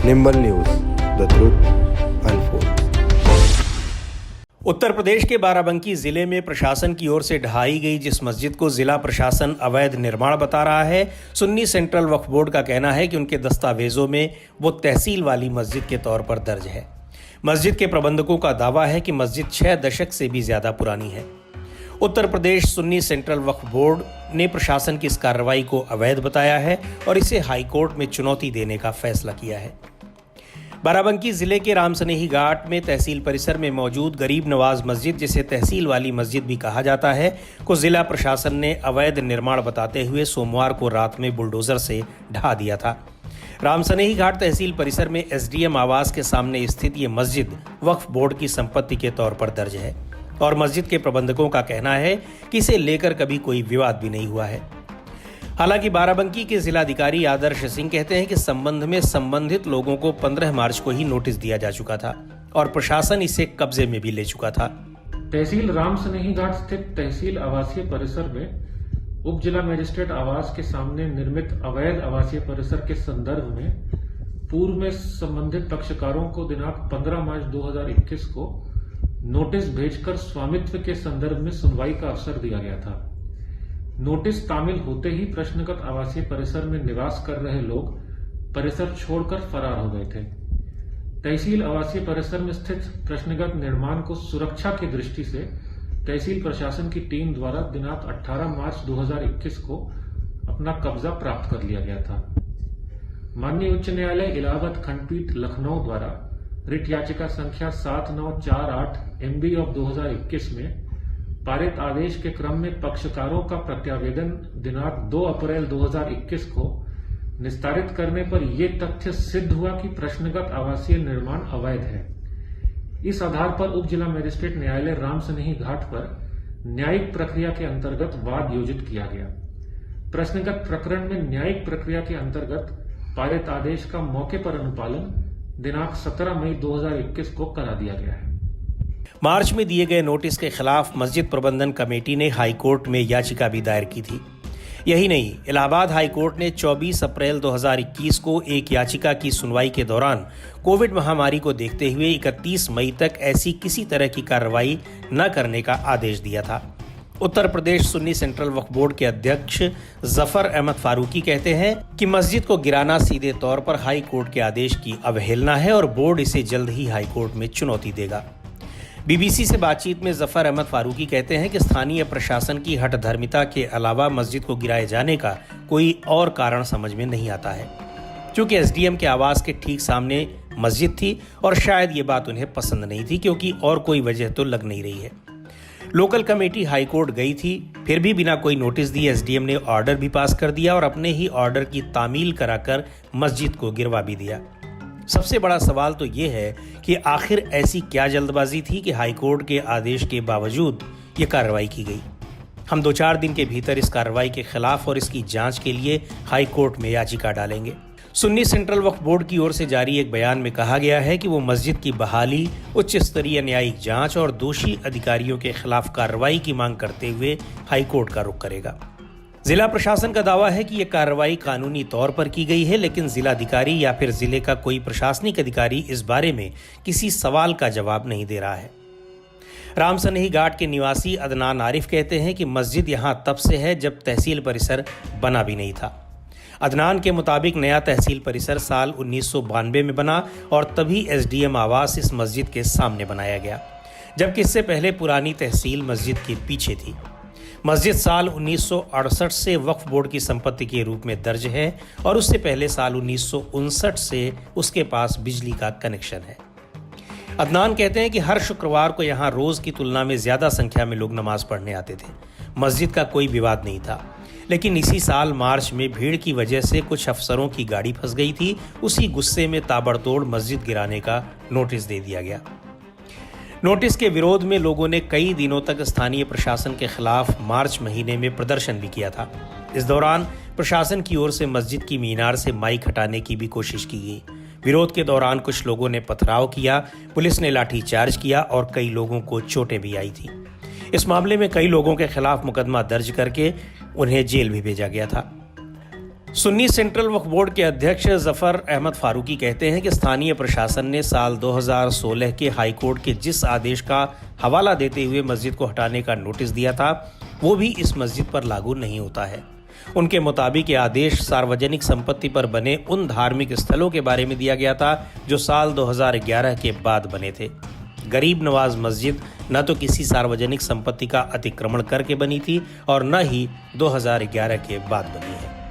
Nimble news, the truth unfolds. Uttar Pradesh के बाराबंकी जिले में प्रशासन की ओर से ढहाई गई जिस मस्जिद को जिला प्रशासन अवैध निर्माण बता रहा है, सुन्नी सेंट्रल वक्फ बोर्ड का कहना है कि उनके दस्तावेजों में वो तहसील वाली मस्जिद के तौर पर दर्ज है। मस्जिद के प्रबंधकों का दावा है कि मस्जिद 6 दशक से भी ज्यादा पुरानी है। उत्तर प्रदेश सुन्नी सेंट्रल वक्फ बोर्ड ने प्रशासन की इस कार्रवाई को अवैध बताया है और इसे हाईकोर्ट में चुनौती देने का फैसला किया है। बाराबंकी जिले के रामसनेही घाट में तहसील परिसर में मौजूद गरीब नवाज मस्जिद, जिसे तहसील वाली मस्जिद भी कहा जाता है, को जिला प्रशासन ने अवैध निर्माण बताते हुए सोमवार को रात में बुलडोजर से ढहा दिया था। रामसनेही घाट तहसील परिसर में एसडीएम आवास के सामने स्थित ये मस्जिद वक्फ बोर्ड की संपत्ति के तौर पर दर्ज है और मस्जिद के प्रबंधकों का कहना है कि इसे लेकर कभी कोई विवाद भी नहीं हुआ है। हालांकि बाराबंकी के जिलाधिकारी आदर्श सिंह कहते हैं कि संबंध में संबंधित लोगों को 15 मार्च को ही नोटिस दिया जा चुका था और प्रशासन इसे कब्जे में भी ले चुका था। तहसील रामसनेही घाट स्थित तहसील आवासीय परिसर में उप जिला मजिस्ट्रेट आवास के सामने निर्मित अवैध आवासीय परिसर के संदर्भ में पूर्व में संबंधित पक्षकारों को दिनांक 15 मार्च 2021 को नोटिस भेजकर स्वामित्व के संदर्भ में सुनवाई का अवसर दिया गया था। नोटिस तामील होते ही प्रश्नगत आवासीय परिसर में निवास कर रहे लोग परिसर छोड़कर फरार हो गए थे। तहसील आवासीय परिसर में स्थित प्रश्नगत निर्माण को सुरक्षा की दृष्टि से तहसील प्रशासन की टीम द्वारा दिनांक 18 मार्च 2021 को अपना कब्जा प्राप्त कर लिया गया था। माननीय उच्च न्यायालय इलाहाबाद खंडपीठ लखनऊ द्वारा रिट याचिका संख्या 7948 MB ऑफ 2021 में पारित आदेश के क्रम में पक्षकारों का प्रत्यावेदन दिनांक 2 अप्रैल 2021 को निस्तारित करने पर यह तथ्य सिद्ध हुआ कि प्रश्नगत आवासीय निर्माण अवैध है। इस आधार पर उप जिला मजिस्ट्रेट न्यायालय रामसनेही घाट पर न्यायिक प्रक्रिया के अंतर्गत वाद योजित किया गया। प्रश्नगत प्रकरण में न्यायिक प्रक्रिया के अंतर्गत पारित आदेश का मौके पर अनुपालन दिनांक 17 मई 2021 को करा दिया गया है। मार्च में दिए गए नोटिस के खिलाफ मस्जिद प्रबंधन कमेटी ने हाईकोर्ट में याचिका भी दायर की थी। यही नहीं, इलाहाबाद हाईकोर्ट ने 24 अप्रैल 2021 को एक याचिका की सुनवाई के दौरान कोविड महामारी को देखते हुए 31 मई तक ऐसी किसी तरह की कार्रवाई न करने का आदेश दिया था। उत्तर प्रदेश सुन्नी सेंट्रल वक्फ बोर्ड के अध्यक्ष जफर अहमद फारूकी कहते हैं कि मस्जिद को गिराना सीधे तौर पर हाई कोर्ट के आदेश की अवहेलना है और बोर्ड इसे जल्द ही हाई कोर्ट में चुनौती देगा। बीबीसी से बातचीत में जफर अहमद फारूकी कहते हैं कि स्थानीय प्रशासन की हठधर्मिता के अलावा मस्जिद को गिराए जाने का कोई और कारण समझ में नहीं आता है, क्योंकि एसडीएम के आवास के ठीक सामने मस्जिद थी और शायद ये बात उन्हें पसंद नहीं थी, क्योंकि और कोई वजह तो लग नहीं रही है। लोकल कमेटी हाईकोर्ट गई थी, फिर भी बिना कोई नोटिस दिए एसडीएम ने ऑर्डर भी पास कर दिया और अपने ही ऑर्डर की तामील कराकर मस्जिद को गिरवा भी दिया। सबसे बड़ा सवाल तो ये है कि आखिर ऐसी क्या जल्दबाजी थी कि हाईकोर्ट के आदेश के बावजूद ये कार्रवाई की गई। हम 2-4 दिन के भीतर इस कार्रवाई के खिलाफ और इसकी जांच के लिए हाईकोर्ट में याचिका डालेंगे। सुन्नी सेंट्रल वक्फ बोर्ड की ओर से जारी एक बयान में कहा गया है कि वो मस्जिद की बहाली, उच्च स्तरीय न्यायिक जांच और दोषी अधिकारियों के खिलाफ कार्रवाई की मांग करते हुए हाईकोर्ट का रुख करेगा। जिला प्रशासन का दावा है कि यह कार्रवाई कानूनी तौर पर की गई है, लेकिन जिलाधिकारी या फिर जिले का कोई प्रशासनिक अधिकारी इस बारे में किसी सवाल का जवाब नहीं दे रहा है। रामसनेही घाट के निवासी अदनान आरिफ कहते हैं कि मस्जिद यहां तब से है जब तहसील परिसर बना भी नहीं था। अदनान के मुताबिक नया तहसील परिसर साल 1992 में बना और तभी एसडीएम आवास इस मस्जिद के सामने बनाया गया, जबकि इससे पहले पुरानी तहसील मस्जिद के पीछे थी। मस्जिद साल 1968 से वक्फ बोर्ड की संपत्ति के रूप में दर्ज है और उससे पहले साल 1959 से उसके पास बिजली का कनेक्शन है। अदनान कहते हैं कि हर शुक्रवार को यहाँ रोज की तुलना में ज्यादा संख्या में लोग नमाज पढ़ने आते थे। मस्जिद का कोई विवाद नहीं था, लेकिन इसी साल मार्च में भीड़ की वजह से कुछ अफसरों की गाड़ी फंस गई थी। उसी गुस्से में ताबड़तोड़ मस्जिद गिराने का नोटिस दे दिया गया। नोटिस के विरोध में लोगों ने कई दिनों तक स्थानीय प्रशासन के खिलाफ मार्च महीने में प्रदर्शन भी किया था। इस दौरान प्रशासन की ओर से मस्जिद की मीनार से माइक हटाने की भी कोशिश की गई। विरोध के दौरान कुछ लोगों ने पथराव किया, पुलिस ने लाठीचार्ज किया और कई लोगों को चोटें भी आई थी। इस मामले में कई लोगों के खिलाफ मुकदमा दर्ज करके उन्हें जेल भी भेजा गया था। सुन्नी सेंट्रल वक्फ बोर्ड के अध्यक्ष जफर अहमद फारूकी कहते हैं कि स्थानीय प्रशासन ने साल 2016 के हाई कोर्ट के जिस आदेश का हवाला देते हुए मस्जिद को हटाने का नोटिस दिया था वो भी इस मस्जिद पर लागू नहीं होता है। उनके मुताबिक ये आदेश सार्वजनिक संपत्ति पर बने उन धार्मिक स्थलों के बारे में दिया गया था जो साल 2011 के बाद बने थे। गरीब नवाज मस्जिद न तो किसी सार्वजनिक संपत्ति का अतिक्रमण करके बनी थी और न ही 2011 के बाद बनी है।